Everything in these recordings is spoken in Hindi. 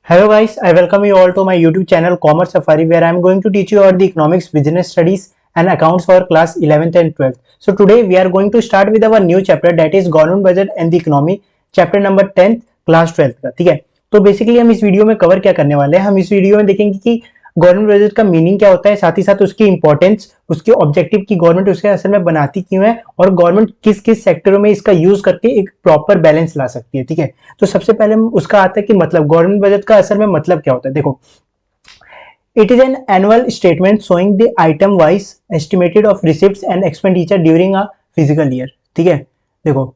Hello guys, I welcome you all to my YouTube channel Commerce Safari where I am going to teach you about the economics, business studies and accounts for class 11th and 12th. So today we are going to start with our new chapter that is government budget and the economy, chapter number 10th class 12th का, ठीक है। तो बेसिकली हम इस वीडियो में कवर क्या करने वाले हैं, हम इस वीडियो में देखेंगे कि गवर्नमेंट बजट का मीनिंग क्या होता है, साथ ही साथ उसकी इंपॉर्टेंस, उसके ऑब्जेक्टिव की गवर्नमेंट उसके असल में बनाती क्यों है और गवर्नमेंट किस किस सेक्टरों में इसका यूज करके एक प्रॉपर बैलेंस ला सकती है, ठीक है। तो सबसे पहले हम उसका आता है कि मतलब गवर्नमेंट बजट का असल में मतलब क्या होता है। देखो, it is an annual statement showing the item wise estimated of receipts and expenditure during a physical year, ठीक है। देखो,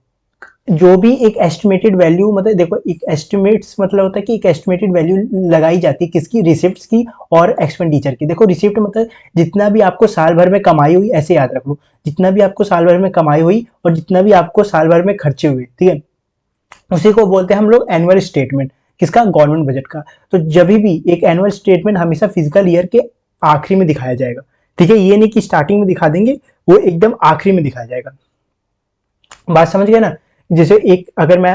जो भी एक एस्टिमेटेड वैल्यू, मतलब देखो एक एस्टिमेट्स मतलब होता है कि एक एस्टिमेटेड वैल्यू लगाई जाती है किसकी, रिसिप्ट्स की और एक्सपेंडिचर की। देखो रिसिप्ट मतलब जितना भी आपको साल भर में कमाई हुई, ऐसे याद रख लो, जितना भी आपको साल भर में कमाई हुई और जितना भी आपको साल भर में खर्चे हुए, ठीक है, उसी को बोलते हैं हम लोग एनुअल स्टेटमेंट, किसका, गवर्नमेंट बजट का। तो जब भी एक एनुअल स्टेटमेंट हमेशा फिजिकल ईयर के आखिरी में दिखाया जाएगा, ठीक है। ये नहीं कि स्टार्टिंग में दिखा देंगे, वो एकदम आखिरी में दिखाया जाएगा। बात समझ गए ना। जैसे एक अगर मैं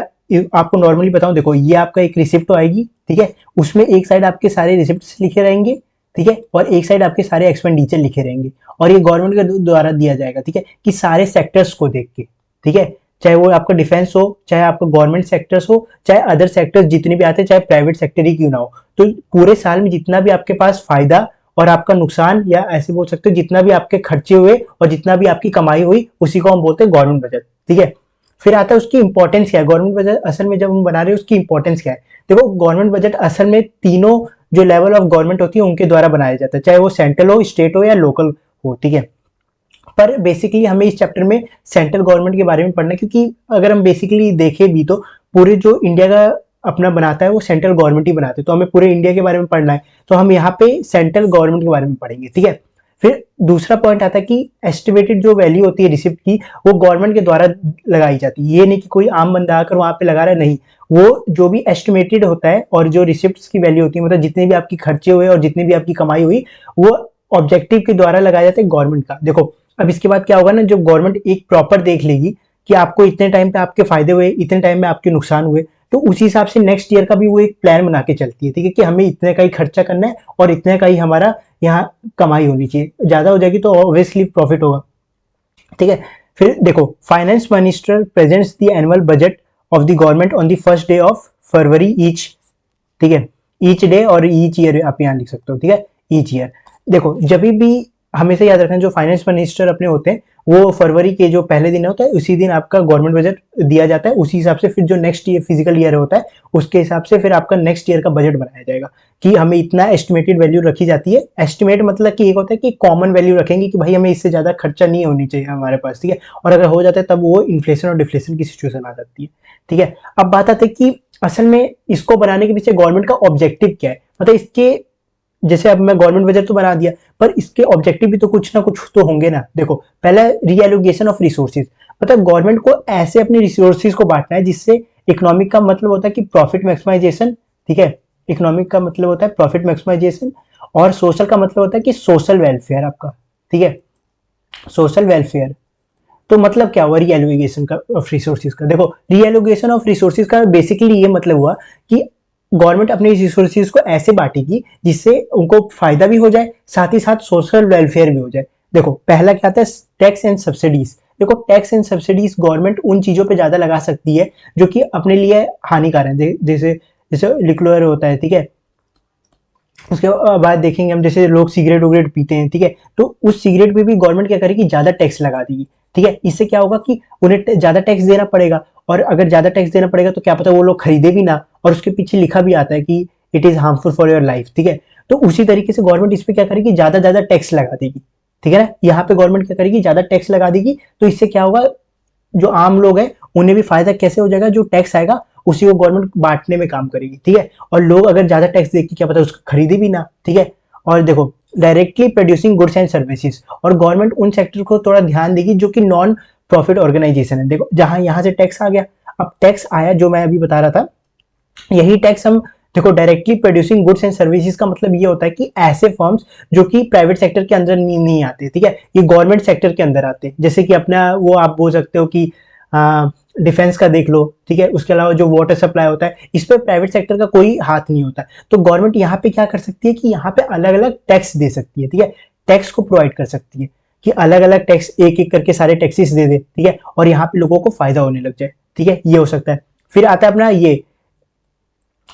आपको नॉर्मली बताऊं, देखो ये आपका एक रिसिप्ट तो आएगी, ठीक है, उसमें एक साइड आपके सारे रिसिप्ट लिखे रहेंगे, ठीक है, और एक साइड आपके सारे एक्सपेंडिचर लिखे रहेंगे और ये गवर्नमेंट के द्वारा दिया जाएगा, ठीक है, कि सारे सेक्टर्स को देख के, ठीक है, चाहे वो आपका डिफेंस हो, चाहे आपका गवर्नमेंट सेक्टर्स हो, चाहे अदर सेक्टर्स जितने भी आते हैं, चाहे प्राइवेट सेक्टर ही क्यों ना हो। तो पूरे साल में जितना भी आपके पास फायदा और आपका नुकसान, या ऐसे बोल सकते हो जितना भी आपके खर्चे हुए और जितना भी आपकी कमाई हुई, उसी को हम बोलते हैं गवर्नमेंट बजट, ठीक है। फिर आता है उसकी इंपॉर्टेंस क्या है, गवर्नमेंट बजट असल में जब हम बना रहे हैं उसकी इंपॉर्टेंस क्या है। देखो गवर्नमेंट बजट असल में तीनों जो लेवल ऑफ गवर्नमेंट होती है उनके द्वारा बनाया जाता है, चाहे वो सेंट्रल हो, स्टेट हो या लोकल हो, ठीक है। पर बेसिकली हमें इस चैप्टर में सेंट्रल गवर्नमेंट के बारे में पढ़ना है, क्योंकि अगर हम बेसिकली देखें भी तो पूरे जो इंडिया का अपना बनाता है वो सेंट्रल गवर्नमेंट ही बनाते हैं, तो हमें पूरे इंडिया के बारे में पढ़ना है, तो हम यहाँ पे सेंट्रल गवर्नमेंट के बारे में पढ़ेंगे, ठीक है। फिर दूसरा पॉइंट आता है कि एस्टिमेटेड जो वैल्यू होती है रिसिप्ट की, वो गवर्नमेंट के द्वारा लगाई जाती है। ये नहीं कि कोई आम बंदा आकर वहां पे लगा रहा है, नहीं, वो जो भी एस्टिमेटेड होता है और जो रिसिप्ट्स की वैल्यू होती है, मतलब जितने भी आपकी खर्चे हुए और जितनी भी आपकी कमाई हुई, वो ऑब्जेक्टिव के द्वारा लगाया जाता है गवर्नमेंट का। देखो अब इसके बाद क्या होगा ना, जब गवर्नमेंट एक प्रॉपर देख लेगी कि आपको इतने टाइम पे आपके फायदे हुए, इतने टाइम में आपके नुकसान हुए, तो उसी हिसाब से नेक्स्ट ईयर का भी वो एक प्लान बना के चलती है, ठीक है, कि हमें इतने का ही खर्चा करना है और इतने का ही हमारा यहाँ कमाई होनी चाहिए। ज्यादा हो जाएगी तो ऑब्वियसली प्रॉफिट होगा, ठीक है। फिर देखो, finance minister presents the annual budget of the government on the first day of February each, ठीक है, ईच डे और ईच ईयर आप यहाँ लिख सकते हो, ठीक है, ईच ईयर। देखो जब भी हमेशा याद रखना, जो फाइनेंस मिनिस्टर अपने होते हैं वो फरवरी के जो पहले दिन होता है उसी दिन आपका गवर्नमेंट बजट दिया जाता है, उसी हिसाब से फिर जो नेक्स्ट ईयर फिजिकल ईयर होता है उसके हिसाब से फिर आपका नेक्स्ट ईयर का बजट बनाया जाएगा, कि हमें इतना एस्टिमेटेड वैल्यू रखी जाती है। एस्टिमेट मतलब कि एक होता है कि कॉमन वैल्यू रखेंगे कि भाई हमें इससे ज्यादा खर्चा नहीं होनी चाहिए हमारे पास, ठीक है, और अगर हो जाता है तब वो इन्फ्लेशन और डिफ्लेशन की सिचुएशन आ जाती है, ठीक है। अब बात आती है कि असल में इसको बनाने के पीछे गवर्नमेंट का ऑब्जेक्टिव क्या है, मतलब इसके, जैसे अब मैं गवर्नमेंट बजट तो बना दिया, पर इसके ऑब्जेक्टिव भी तो कुछ ना कुछ तो होंगे ना। देखो पहला रीएलोकेशन ऑफ रिसोर्सेज, मतलब गवर्नमेंट को ऐसे अपने रिसोर्सेज को बांटना है जिससे इकोनॉमिक का मतलब होता है कि प्रॉफिट मैक्सिमाइजेशन, ठीक है, इकोनॉमिक का मतलब होता है प्रॉफिट मैक्सिमाइजेशन, और सोशल का मतलब होता है कि सोशल वेलफेयर आपका, ठीक है, सोशल वेलफेयर। तो मतलब क्या हुआ रीएलोकेशन का ऑफ रिसोर्सेज का। देखो रीएलोकेशन ऑफ रिसोर्सेज का बेसिकली ये मतलब हुआ कि गवर्नमेंट अपने रिसोर्सेज को ऐसे बांटेगी जिससे उनको फायदा भी हो जाए, साथ ही साथ सोशल वेलफेयर भी हो जाए। देखो पहला क्या आता है, टैक्स एंड सब्सिडीज। देखो टैक्स एंड सब्सिडीज गवर्नमेंट उन चीजों पे ज्यादा लगा सकती है जो कि अपने लिए हानिकारक है, जैसे जैसे लिक्लोर होता है, ठीक है, उसके बाद देखेंगे हम जैसे लोग सिगरेट वगरेट पीते हैं, ठीक है, तो उस सिगरेट पे भी गवर्नमेंट क्या करेगी, ज्यादा टैक्स लगा देगी, ठीक है। इससे क्या होगा कि उन्हें ज्यादा टैक्स देना पड़ेगा, और अगर ज्यादा टैक्स देना पड़ेगा तो क्या पता वो लोग खरीदे भी ना, और उसके पीछे लिखा भी आता है कि it is harmful for your life, ठीक है। तो उसी तरीके से गवर्नमेंट इस पे क्या करेगी, ज्यादा ज्यादा टैक्स लगा देगी, ठीक है ना। यहाँ पे गवर्नमेंट क्या करेगी, ज्यादा टैक्स लगा देगी, तो इससे क्या होगा, जो आम लोग हैं उन्हें भी फायदा कैसे हो जाएगा, जो टैक्स आएगा उसी को गवर्नमेंट बांटने में काम करेगी, ठीक है। और लोग अगर ज्यादा टैक्स देके क्या पता उसको खरीदे भी ना, ठीक है। और देखो directly producing goods and services, और गवर्नमेंट उन सेक्टर को थोड़ा ध्यान देगी जो कि नॉन प्रॉफिट ऑर्गेनाइजेशन है। देखो जहां यहां से टैक्स आ गया, अब टैक्स आया जो मैं अभी बता रहा था, यही टैक्स हम, देखो directly producing goods and services का मतलब ये होता है कि ऐसे फर्म्स जो कि प्राइवेट सेक्टर के अंदर नहीं आते, ठीक है, ये गवर्नमेंट सेक्टर के अंदर आते हैं। जैसे कि अपना वो आप बोल सकते हो कि डिफेंस का देख लो, ठीक है, उसके अलावा जो वाटर सप्लाई होता है, इस पर प्राइवेट सेक्टर का कोई हाथ नहीं होता। तो गवर्नमेंट यहाँ पे क्या कर सकती है कि यहाँ पे अलग अलग टैक्स दे सकती है, ठीक है, टैक्स को प्रोवाइड कर सकती है कि अलग अलग टैक्स एक एक करके सारे टैक्सेस दे दे, ठीक है, और यहाँ पे लोगों को फायदा होने लग जाए, ठीक है, ये हो सकता है। फिर आता है अपना ये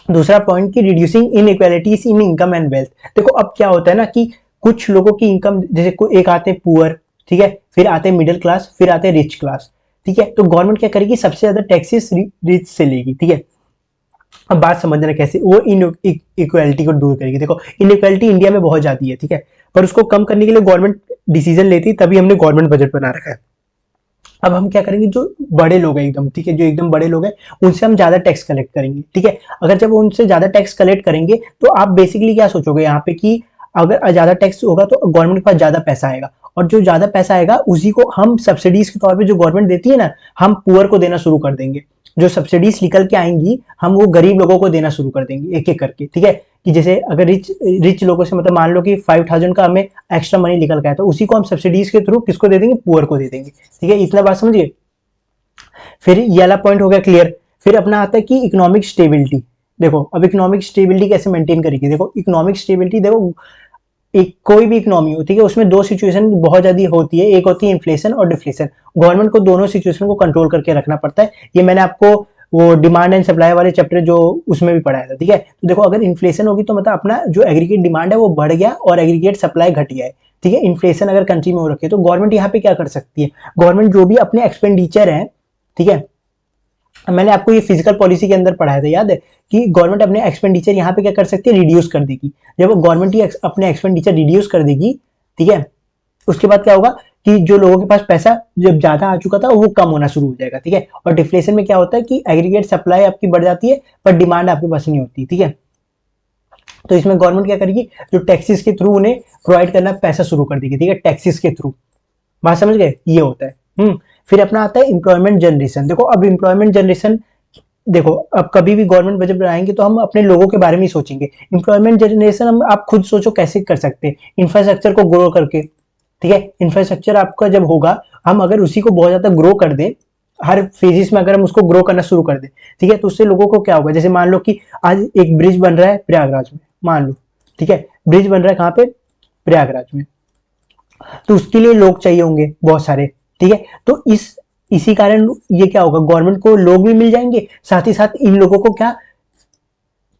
दूसरा पॉइंट की reducing in equalities in income and wealth. देखो अब क्या होता है ना कि कुछ लोगों की इनकम, जैसे एक आते पुअर, ठीक है, फिर आते मिडिल क्लास, फिर आते रिच क्लास, ठीक है, तो गवर्नमेंट क्या करेगी, सबसे ज्यादा टैक्सेस रिच से लेगी, ठीक है। अब बात समझना कैसे वो इन इक्वालिटी को दूर करेगी। देखो इनइक्वालिटी इंडिया में बहुत ज्यादा है, ठीक है, पर उसको कम करने के लिए गवर्नमेंट डिसीजन लेती है, तभी हमने गवर्नमेंट बजट बना रखा है। अब हम क्या करेंगे, जो बड़े लोग हैं एकदम, ठीक है, जो एकदम बड़े लोग हैं उनसे हम ज्यादा टैक्स कलेक्ट करेंगे, ठीक है। अगर जब उनसे ज्यादा टैक्स कलेक्ट करेंगे तो आप बेसिकली क्या सोचोगे यहाँ पे कि अगर ज्यादा टैक्स होगा तो गवर्नमेंट के पास ज्यादा पैसा आएगा, और जो ज्यादा पैसा आएगा उसी को हम सब्सिडीज के तौर पे जो गवर्नमेंट देती है ना, हम पुअर को देना शुरू कर देंगे। जो सब्सिडीज निकल के आएंगी हम वो गरीब लोगों को देना शुरू कर देंगे एक एक करके, ठीक है, कि जैसे अगर रिच रिच लोगों से मतलब मान लो कि 5000 का हमें एक्स्ट्रा मनी निकल गया तो उसी को हम सब्सिडीज के थ्रू किसको दे देंगे, पुअर को दे देंगे, ठीक है, इतना बात समझिए। फिर ये वाला पॉइंट हो गया क्लियर। फिर अपना आता है कि इकोनॉमिक स्टेबिलिटी। देखो अब इकोनॉमिक स्टेबिलिटी कैसे मेंटेन करेगी, देखो इकोनॉमिक स्टेबिलिटी, देखो एक कोई भी इकोनॉमी हो, ठीक है, उसमें दो सिचुएशन बहुत ज्यादा होती है, एक होती है इन्फ्लेशन और डिफ्लेशन। गवर्नमेंट को दोनों सिचुएशन को कंट्रोल करके रखना पड़ता है। ये मैंने आपको वो डिमांड एंड सप्लाई वाले चैप्टर जो उसमें भी पढ़ाया था, ठीक है। तो देखो अगर इन्फ्लेशन होगी तो मतलब अपना जो एग्रीगेट डिमांड है वो बढ़ गया और एग्रीगेट सप्लाई घट गया है, ठीक है। इन्फ्लेशन अगर कंट्री में हो रखी है तो गवर्नमेंट यहाँ पे क्या कर सकती है, गवर्नमेंट जो भी अपने एक्सपेंडिचर है, ठीक है, मैंने आपको ये फिजिकल पॉलिसी के अंदर पढ़ाया था, याद है, कि गवर्नमेंट अपने एक्सपेंडिचर यहाँ पे क्या कर सकती है, रिड्यूस कर देगी। जब गवर्नमेंट ही अपने एक्सपेंडिचर रिड्यूस कर देगी, ठीक है, उसके बाद क्या होगा कि जो लोगों के पास पैसा जब ज्यादा आ चुका था वो कम होना शुरू हो जाएगा, ठीक है। और डिफ्लेशन में क्या होता है कि एग्रीगेट सप्लाई आपकी बढ़ जाती है पर डिमांड आपके पास नहीं होती, ठीक है। तो इसमें गवर्नमेंट क्या करेगी, जो टैक्सेस के थ्रू उन्हें प्रोवाइड करना पैसा शुरू कर देगी, ठीक है, टैक्सेस के थ्रू। बात समझ गए, ये होता है। फिर अपना आता है एम्प्लॉयमेंट जनरेशन। देखो अब एम्प्लॉयमेंट जनरेशन, देखो अब कभी भी गवर्नमेंट बजट बनाएंगे तो हम अपने लोगों के बारे में ही सोचेंगे। एम्प्लॉयमेंट जनरेशन हम आप खुद सोचो कैसे कर सकते हैं, इंफ्रास्ट्रक्चर को ग्रो करके, ठीक है। इंफ्रास्ट्रक्चर आपका जब होगा, हम अगर उसी को बहुत ज्यादा ग्रो कर दे, हर फेजिस में अगर हम उसको ग्रो करना शुरू कर दे, ठीक है, तो उससे लोगों को क्या होगा, जैसे मान लो कि आज एक ब्रिज बन रहा है प्रयागराज में, मान लो, ठीक है, ब्रिज बन रहा है कहाँ पे, प्रयागराज में, तो उसके लिए लोग चाहिए होंगे बहुत सारे, ठीक है। तो इसी कारण ये क्या होगा, गवर्नमेंट को लोग भी मिल जाएंगे, साथ ही साथ इन लोगों को क्या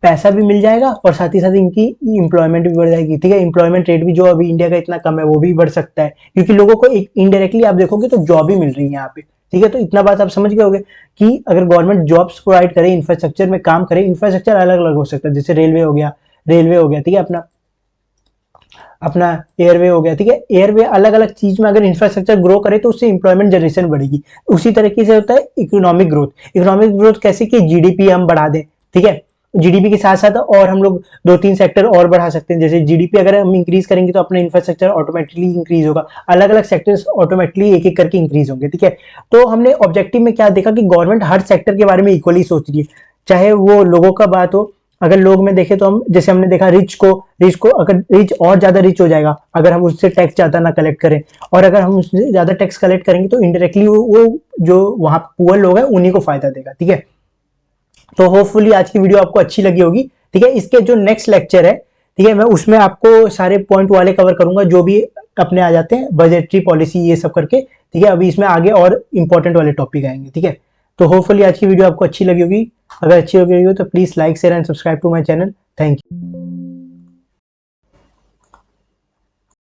पैसा भी मिल जाएगा और साथ ही साथ इनकी एम्प्लॉयमेंट भी बढ़ जाएगी, ठीक है। एम्प्लॉयमेंट रेट भी जो अभी इंडिया का इतना कम है वो भी बढ़ सकता है, क्योंकि लोगों को एक इनडायरेक्टली आप देखोगे तो जॉब ही मिल रही है यहाँ पे, ठीक है। तो इतना बात आप समझ गए होगे कि अगर गवर्नमेंट जॉब्स प्रोवाइड करे, इंफ्रास्ट्रक्चर में काम करे, इंफ्रास्ट्रक्चर अलग अलग हो सकता है, जैसे रेलवे हो गया, ठीक है, अपना अपना एयरवे हो गया, ठीक है। एयरवे अलग अलग चीज में अगर इंफ्रास्ट्रक्चर ग्रो करे तो उससे इंप्लॉयमेंट जनरेशन बढ़ेगी। उसी तरीके से होता है इकोनॉमिक ग्रोथ। इकोनॉमिक ग्रोथ कैसे कि जीडीपी हम बढ़ा दें, ठीक है, जीडीपी के साथ साथ और हम लोग दो तीन सेक्टर और बढ़ा सकते हैं। जैसे जीडीपी अगर हम इंक्रीज करेंगे तो अपना इंफ्रास्ट्रक्चर ऑटोमेटिकली इंक्रीज होगा, अलग अलग सेक्टर्स ऑटोमेटिकली एक एक करके इंक्रीज होंगे, ठीक है। तो हमने ऑब्जेक्टिव में क्या देखा कि गवर्नमेंट हर सेक्टर के बारे में इक्वली सोच रही है, चाहे वो लोगों का बात हो। अगर लोग में देखे तो हम जैसे हमने देखा रिच को अगर रिच और ज्यादा रिच हो जाएगा अगर हम उससे टैक्स ज्यादा ना कलेक्ट करें, और अगर हम उससे ज्यादा टैक्स कलेक्ट करेंगे तो इनडायरेक्टली वो जो वहां पुअर लोग हैं उन्हीं को फायदा देगा, ठीक है। तो होपफुली आज की वीडियो आपको अच्छी लगी होगी, ठीक है। इसके जो नेक्स्ट लेक्चर है, ठीक है, मैं उसमें आपको सारे पॉइंट वाले कवर करूंगा जो भी अपने आ जाते हैं, बजटरी पॉलिसी ये सब करके, ठीक है। अभी इसमें आगे और इंपॉर्टेंट वाले टॉपिक आएंगे, ठीक है। तो होपफुली आज की वीडियो आपको अच्छी लगी होगी। अगर अच्छी लगी हो तो please like share and subscribe to my channel. Thank you.